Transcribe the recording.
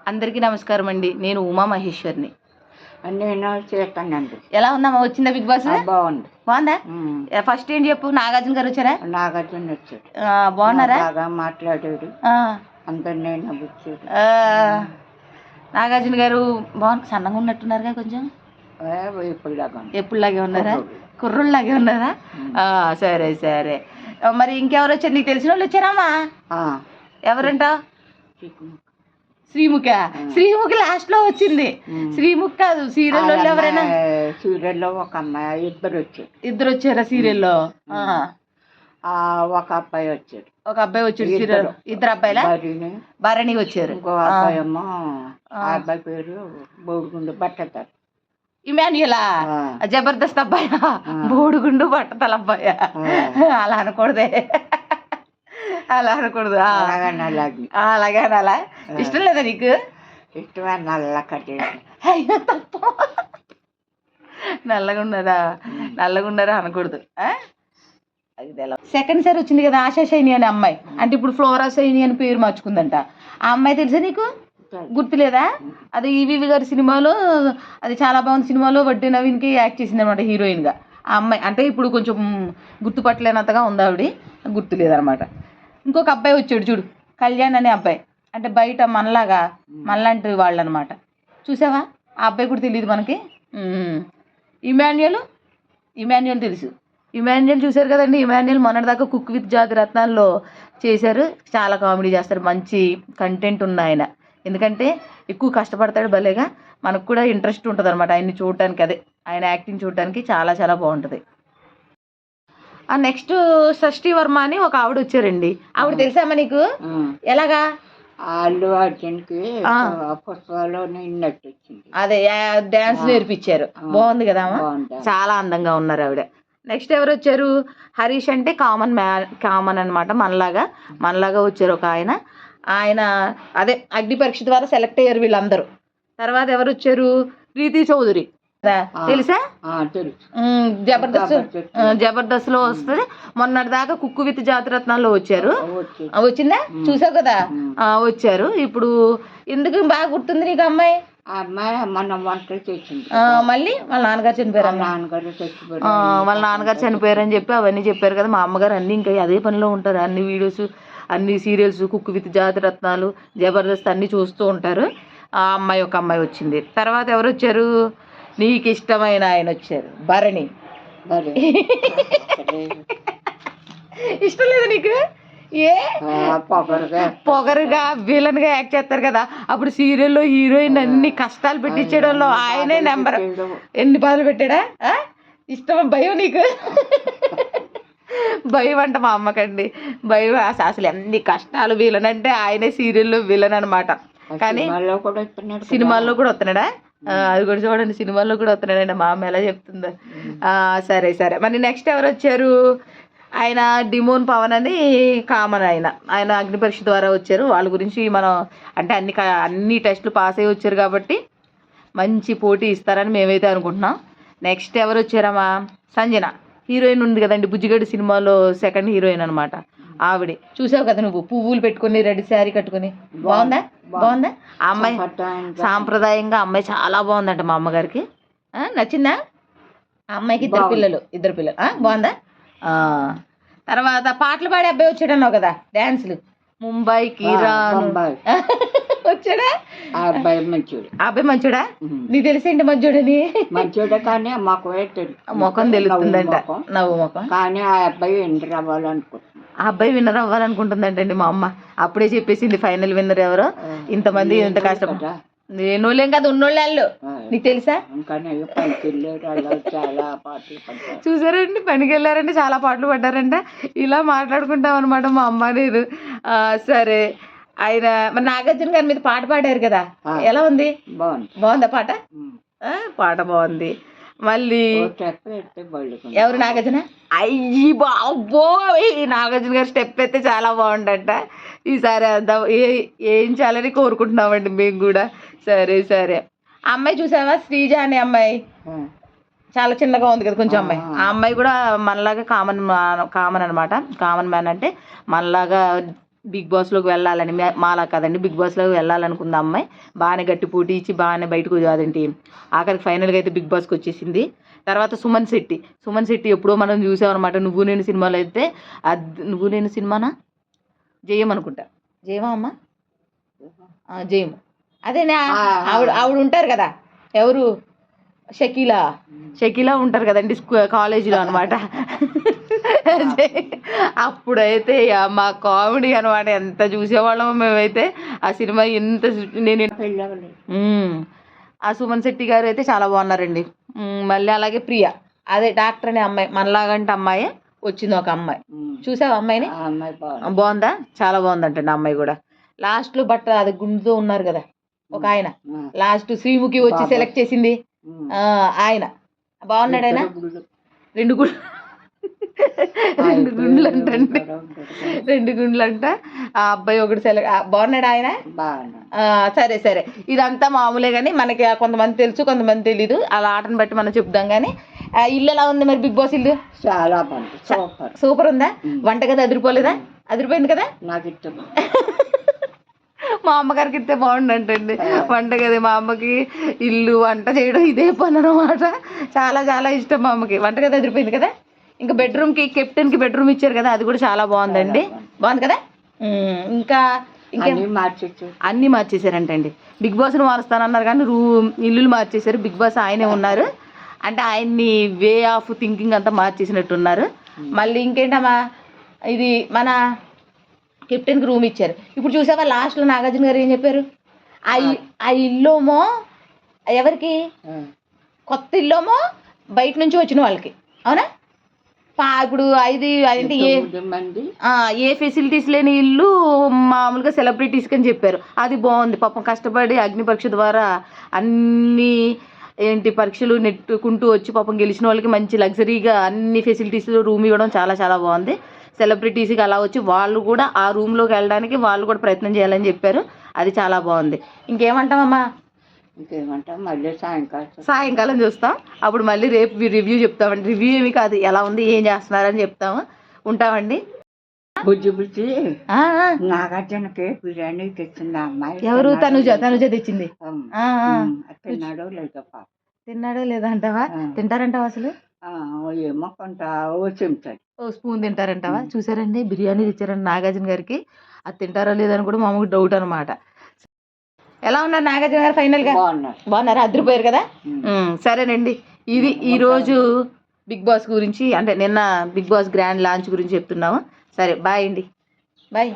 అందరికీ నమస్కారం అండి. నేను ఉమా మహేశ్వర్ని. నేను చేస్తానండి. ఎలా ఉందమ్మా? వచ్చిందా బిగ్ బాస్? బాగుంది. బాగుందా? ఫస్ట్ ఏంటి చెప్పు. నాగార్జున గారు వచ్చారా? నాగార్జున వచ్చాడు. బాగున్నారా? బాగా మాట్లాడాడు. అందరినీ నవ్వించాడు. నాగార్జున గారు బాగుంది. సన్నగా ఉన్నట్టున్నారుగా కొంచెం. ఎప్పుడులాగే ఉన్నారా? కుర్రుల్లాగే ఉన్నారా? సరే సరే. మరి ఇంకెవరు వచ్చారు? నీకు తెలిసిన వాళ్ళు వచ్చారమ్మా? ఎవరంట? శ్రీముఖ. శ్రీముఖి లాస్ట్ లో వచ్చింది. శ్రీముఖి కాదు, సీరియల్లో ఎవరైనా. సీరియల్లో ఒక అమ్మాయి, ఇద్దరు వచ్చారా సీరియల్లో? ఒక అబ్బాయి వచ్చాడు. ఒక అబ్బాయి వచ్చాడు సీరియల్. ఇద్దరు అబ్బాయిలా? భరణి వచ్చారు. ఇంకో అబ్బాయి ఏమో, ఆ అబ్బాయి పేరు బోడిగుండు బట్టతారు. ఇమాన్యులా? జబర్దస్త్ అబ్బాయా? బోడిగుండు బట్టతల అబ్బాయా? అలా అనకూడదే, అలా అనకూడదు. అలాగే అనాలా? ఇష్టం లేదా నీకు? ఇష్టమే. నల్ల కట్టేసి అయినా తప్ప. నల్లగా ఉన్నారా అనకూడదు. సెకండ్ సారి వచ్చింది కదా ఆశా శైని అనే అమ్మాయి. అంటే ఇప్పుడు ఫ్లోరా శైని అని పేరు మార్చుకుందంట. ఆ అమ్మాయి తెలుసా నీకు? గుర్తులేదా? అది ఈవీవి గారి సినిమాలో, అది చాలా బాగుంది సినిమాలో వడ్డీ నవీన్కి యాక్ట్ చేసింది అనమాట హీరోయిన్గా. ఆ అమ్మాయి అంటే ఇప్పుడు కొంచెం గుర్తుపట్టలేనంతగా ఉంది ఆవిడ, గుర్తులేదనమాట. ఇంకొక అబ్బాయి వచ్చాడు చూడు, కళ్యాణ్ అనే అబ్బాయి. అంటే బయట మనలాంటి వాళ్ళు అనమాట. చూసావా? ఆ అబ్బాయి కూడా తెలియదు మనకి. ఇమాన్యుయల్ తెలుసు. ఇమాన్యుయల్ చూశారు కదండి. ఇమాన్యుయల్ మొన్నటిదాకా కుక్ విత్ జాతి రత్నాల్లో చేశారు. చాలా కామెడీ చేస్తారు. మంచి కంటెంట్ ఉన్న ఆయన. ఎందుకంటే ఎక్కువ కష్టపడతాడు భలేగా. మనకు కూడా ఇంట్రెస్ట్ ఉంటుంది అనమాట ఆయన్ని చూడటానికి. అదే ఆయన యాక్టింగ్ చూడటానికి చాలా చాలా బాగుంటుంది. నెక్స్ట్ షష్ఠి వర్మ అని ఒక ఆవిడ వచ్చారండి. ఆవిడ తెలుసామా నీకు? ఎలాగా? అల్లు అర్జున్కి పుష్పలో నిన్నట్టు వచ్చింది. అదే డాన్స్ నేర్పించారు. బాగుంది కదా, చాలా అందంగా ఉన్నారు ఆవిడ. నెక్స్ట్ ఎవరు వచ్చారు? హరీష్ అంటే కామన్ అనమాట. మనలాగా వచ్చారు ఒక ఆయన అదే అగ్ని పరీక్ష ద్వారా సెలెక్ట్ అయ్యారు వీళ్ళందరూ. తర్వాత ఎవరు వచ్చారు? ప్రీతి చౌదరి తెలుసా? జబర్దస్త్ లో వస్తుంది. మొన్నటి దాకా కుక్కు విత్ జాతిరత్నాల్లో వచ్చారు. వచ్చిందా? చూసావు కదా, వచ్చారు. ఇప్పుడు ఎందుకు బాగా గుర్తుంది నీకు అమ్మాయి? మనం వంటలు చేసింది. మళ్ళీ వాళ్ళ నాన్నగారు చనిపోయారు. వాళ్ళ నాన్నగారు చనిపోయారని చెప్పి అవన్నీ చెప్పారు కదా. మా అమ్మగారు అన్ని ఇంకా అదే పనిలో ఉంటారు. అన్ని వీడియోస్, అన్ని సీరియల్స్, కుక్కు విత్ జాతిరత్నాలు, జబర్దస్త్ అన్ని చూస్తూ ఉంటారు. ఆ అమ్మాయి ఒక అమ్మాయి వచ్చింది. తర్వాత ఎవరు వచ్చారు? నీకు ఇష్టమైన ఆయన వచ్చారు, భరణి. ఇష్టం లేదా నీకు? పొగరుగా విలన్గా యాక్ట్ చేస్తారు కదా. అప్పుడు సీరియల్లో హీరోయిన్ అన్ని కష్టాలు పెట్టించడంలో ఆయనే నెంబర్. ఎన్ని బాధలు పెట్టాడా? ఇష్టం భయం నీకు? భయం అంట మా అమ్మకండి. భయం. అసలు ఎన్ని కష్టాలు. విలన్ అంటే ఆయనే సీరియల్లో విలన్ అనమాట. కానీ సినిమాల్లో కూడా వస్తున్నాడా? అది కూడా చూడండి, సినిమాల్లో కూడా వస్తున్నాడండి. మా అమ్మ ఎలా చెప్తుందో. సరే సరే. మరి నెక్స్ట్ ఎవరు వచ్చారు? ఆయన డిమోన్ పవన్ అని కామన్. ఆయన అగ్ని పరీక్ష ద్వారా వచ్చారు. వాళ్ళ గురించి మనం అంటే అన్ని టెస్టులు పాస్ అయ్యి వచ్చారు కాబట్టి మంచి పోటీ ఇస్తారని మేమైతే అనుకుంటున్నాం. నెక్స్ట్ ఎవరు వచ్చారమ్మా? సంజన హీరోయిన్ ఉంది కదండి, బుజ్జిగడ్డి సినిమాలో సెకండ్ హీరోయిన్ అనమాట ఆవిడ. చూసావు కదా నువ్వు, పువ్వులు పెట్టుకుని రెడ్ శారీ కట్టుకుని. బాగుందా? ఆ అమ్మాయి సాంప్రదాయంగా అమ్మాయి చాలా బాగుందంట మా అమ్మగారికి. నచ్చిందా? ఆ అమ్మాయికి ఇద్దరు పిల్లలు. బాగుందా? తర్వాత పాటలు పాడే అబ్బాయి వచ్చాడు అన్నావు కదా, డాన్సులు. ముంబైకి రాను వచ్చాడా? ఆ అబ్బాయి మంచోడా? నీకు తెలిసేంటి మంచోడని? మంచోడే కానీ మాకు ముఖం తెలుస్తుందంట, నవ్వు ముఖం. కానీ ఆ అబ్బాయి విన్నర్ అవ్వాలనుకుంటున్నాను. ఆ అబ్బాయి విన్నర్ అవ్వాలనుకుంటుందంటండి మా అమ్మ. అప్పుడే చెప్పేసింది ఫైనల్ విన్నర్ ఎవరో. ఇంతమంది ఇంత కష్టపడ నేనోళ్ళేం కదా, ఉన్నోళ్ళు వాళ్ళు. నీకు తెలుసా? చూసారండి, పనికి వెళ్ళారంటే చాలా పాటలు పడ్డారంట. ఇలా మాట్లాడుకుంటాం అనమాట మా అమ్మ నేను. సరే. ఆయన మరి నాగార్జున గారి మీద పాట పాడారు కదా, ఎలా ఉంది? బాగుందా పాట? పాట బాగుంది. మళ్ళీ ఎవరు? నాగార్జున. అయ్యి బాబో, నాగార్జున గారు స్టెప్ అయితే చాలా బాగుండట. ఈసారి ఏం చేయాలని కోరుకుంటున్నామండి మేము కూడా. సరే సరే. అమ్మాయి చూసావా? శ్రీజ అనే అమ్మాయి చాలా చిన్నగా ఉంది కదా కొంచెం అమ్మాయి. ఆ అమ్మాయి కూడా మనలాగా కామన్ అనమాట. కామన్ మ్యాన్ అంటే మనలాగా బిగ్ బాస్లోకి వెళ్ళాలని మాలా కదండి, బిగ్ బాస్లోకి వెళ్ళాలనుకుంది అమ్మాయి. బాగానే గట్టి పోటీ ఇచ్చి బాగానే బయటకు అదేంటి ఆఖరికి ఫైనల్గా అయితే బిగ్ బాస్కి వచ్చేసింది. తర్వాత సుమన్ శెట్టి ఎప్పుడో మనం చూసామన్నమాట. నువ్వు నేను సినిమాలో అయితే నువ్వు నేను సినిమానా జయం అనుకుంటా, జయమా అమ్మ, జయం అదేనా, ఆవిడ ఉంటారు కదా, ఎవరు షకీలా ఉంటారు కదండి కాలేజీలో అనమాట. అప్పుడైతే మా కామెడీ అనమాట, ఎంత చూసేవాళ్ళమో మేమైతే ఆ సినిమా. ఎంత నేను ఆ సుమన్ శెట్టి గారు అయితే చాలా బాగున్నారండి. మళ్ళీ అలాగే ప్రియా, అదే డాక్టర్ అనే అమ్మాయి, మనలాగంటే అమ్మాయి వచ్చింది ఒక అమ్మాయి, చూసావా అమ్మాయిని? బాగుందా? చాలా బాగుందంటండి అమ్మాయి కూడా. లాస్ట్లో అది గుండుతో ఉన్నారు కదా ఒక ఆయన, లాస్ట్ శ్రీముఖి వచ్చి సెలెక్ట్ చేసింది ఆయన బాగున్నాడు. ఆయన రెండు గుండ్లు అంట. ఆ అబ్బాయి ఒకటి బాగున్నాడు ఆయన. సరే ఇదంతా మామూలే కానీ మనకి కొంతమంది తెలుసు కొంతమంది తెలీదు, అలా ఆటను బట్టి మనం చెప్దాం. కానీ ఇల్లు ఎలా ఉంది మరి? బిగ్ బాస్ ఇల్లు చాలా సూపర్ ఉందా? వంటగది అదిరిపోలేదా? అదిరిపోయింది కదా. నాకు ఇష్టం. మా అమ్మగారికి ఇస్తే బాగుండంటండి వంటగది. మా అమ్మకి ఇల్లు వంట చేయడం ఇదే పని అనమాట. చాలా చాలా ఇష్టం మా అమ్మకి. వంటగది అదిరిపోయింది కదా. ఇంకా బెడ్రూమ్కి కెప్టెన్కి బెడ్రూమ్ ఇచ్చారు కదా, అది కూడా చాలా బాగుందండి. బాగుంది కదా. ఇంకా అన్నీ మార్చేశారంటండి. బిగ్ బాస్ను మారుస్తానన్నారు కానీ ఇల్లులు మార్చేశారు. బిగ్ బాస్ ఆయనే ఉన్నారు అంటే ఆయన్ని వే ఆఫ్ థింకింగ్ అంతా మార్చేసినట్టున్నారు. మళ్ళీ ఇంకేంటమ్మా, ఇది మన కెప్టెన్కి రూమ్ ఇచ్చారు. ఇప్పుడు చూసావా లాస్ట్లో నాగార్జున గారు ఏం చెప్పారు? ఆ ఇల్లుమో ఎవరికి, కొత్త ఇల్లుమో బయట నుంచి వచ్చిన వాళ్ళకి, అవునా? ఇప్పుడు అదేంటి ఏ ఫెసిలిటీస్ లేని ఇల్లు మామూలుగా సెలబ్రిటీస్కి అని చెప్పారు. అది బాగుంది. పాపం కష్టపడి అగ్ని పరీక్ష ద్వారా అన్ని పరీక్షలు నెట్టుకుంటూ వచ్చి పాపం గెలిచిన వాళ్ళకి మంచి లగ్జరీగా అన్ని ఫెసిలిటీస్లో రూమ్ ఇవ్వడం చాలా చాలా బాగుంది. సెలబ్రిటీస్కి అలా వచ్చి వాళ్ళు కూడా ఆ రూమ్లోకి వెళ్ళడానికి వాళ్ళు కూడా ప్రయత్నం చేయాలని చెప్పారు. అది చాలా బాగుంది. ఇంకేమంటామమ్మా? మళ్ళీ సాయంకాలం చూస్తాం. అప్పుడు మళ్ళీ రేపు రివ్యూ చెప్తామండి. రివ్యూ ఏమి కాదు, ఎలా ఉంది ఏం చేస్తున్నారని చెప్తాము. ఉంటామండి. బుజ్జి నాగార్జునకి బిర్యానీ తెచ్చింది అమ్మాయి. ఎవరు? తనుజ తెచ్చింది. తిన్నాడో లేదా అంటావా? తింటారంటావా అసలు? ఏమో కొంత స్పూన్ తింటారంటావా? చూసారండి బిర్యానీ తెచ్చారండి నాగార్జున గారికి. అది తింటారో లేదని కూడా మామూలు డౌట్ అనమాట. ఎలా ఉన్నారు నాగార్జున గారు? ఫైనల్ గా బాగున్నారా? అదిరిపోయారు కదా. సరేనండి, ఇది ఈరోజు బిగ్ బాస్ గురించి, అంటే నిన్న బిగ్ బాస్ గ్రాండ్ లాంచ్ గురించి చెప్తున్నాము. సరే బాయ్ అండి. బాయ్.